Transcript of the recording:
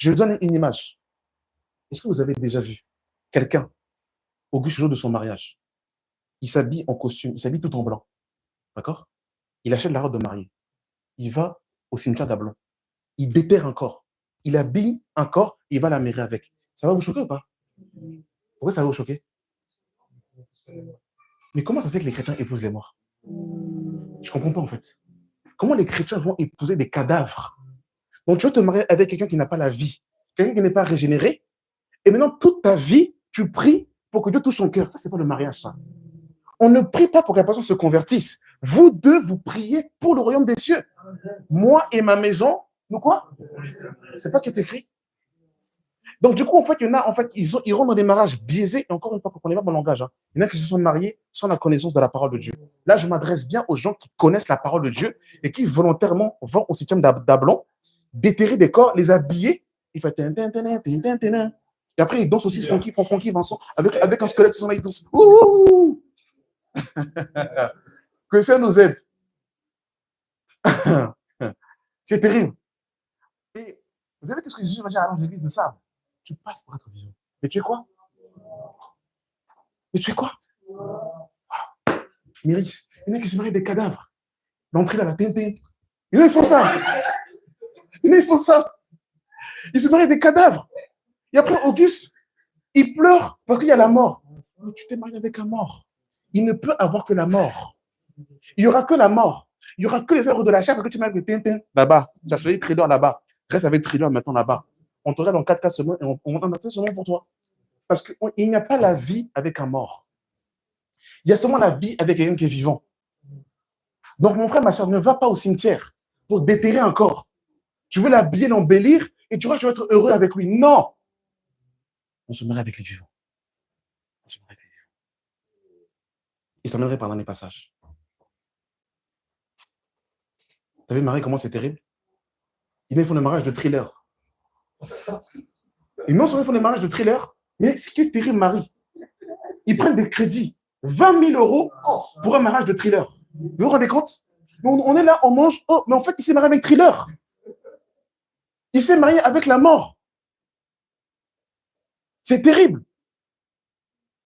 Je vous donne une image. Est-ce que vous avez déjà vu quelqu'un, au jour de son mariage, il s'habille en costume, il s'habille tout en blanc, d'accord? Il achète la robe de mariée. Il va au cimetière d'Ablon. Il déterre un corps. Il habille un corps, il va la mairie avec. Ça va vous choquer ou pas? Pourquoi ça va vous choquer? Mais comment ça se fait que les chrétiens épousent les morts? Je ne comprends pas en fait. Comment les chrétiens vont épouser des cadavres? Donc tu veux te marier avec quelqu'un qui n'a pas la vie, quelqu'un qui n'est pas régénéré, et maintenant toute ta vie, tu pries pour que Dieu touche son cœur. Ça, c'est pas le mariage, ça. On ne prie pas pour que la personne se convertisse. Vous deux, vous priez pour le royaume des cieux. Moi et ma maison, nous quoi? C'est pas ce qui est écrit. Donc, du coup, en fait, il y en a, en fait, ils rentrent dans des mariages biaisés. Et encore une fois, ne comprenez pas mon langage. Hein. Il y en a qui se sont mariés sans la connaissance de la parole de Dieu. Là, je m'adresse bien aux gens qui connaissent la parole de Dieu et qui volontairement vont au septième d'Ablon, déterrer des corps, les habiller. Il fait et après, ils dansent aussi Francky, Vincent, avec un squelette, ils dansent. Ouh. Que ça nous aide. C'est terrible. Et vous savez ce que Jésus va dire à l'église de ça? Tu passes pour être vivant. Mais tu es quoi? Mais tu es quoi? Myris, il y en a qui se marient des cadavres. L'entrée là, la tintin. Il y en a qui font ça. Il y en a qui font ça. Ils se marient des cadavres. Et après, Auguste, il pleure parce qu'il y a la mort. Mais tu t'es marié avec un mort. Il ne peut avoir que la mort. Il n'y aura que la mort. Il n'y aura que les œuvres de la chair parce que tu m'as avec Tintin là-bas. Tu as choisi Trilor là-bas. Reste avec Trilor maintenant là-bas. On te regarde dans 4 cas seulement et on en a fait seulement pour toi. Parce qu'il n'y a pas la vie avec un mort. Il y a seulement la vie avec quelqu'un qui est vivant. Donc, mon frère, ma soeur, ne va pas au cimetière pour déterrer un corps. Tu veux l'habiller, l'embellir et tu crois que tu vas être heureux avec lui. Non! On se marie avec les vivants. On se marie avec les vivants. Il s'emmènerait pendant les passages. Vous savez, Marie, comment c'est terrible? Ils font le mariage de Thriller. Et non seulement ils font le mariage de Thriller, mais ce qui est terrible, Marie, ils prennent des crédits. 20 000 € pour un mariage de Thriller. Vous vous rendez compte? On est là, on mange. Oh, mais en fait, il s'est marié avec Thriller. Il s'est marié avec la mort. C'est terrible.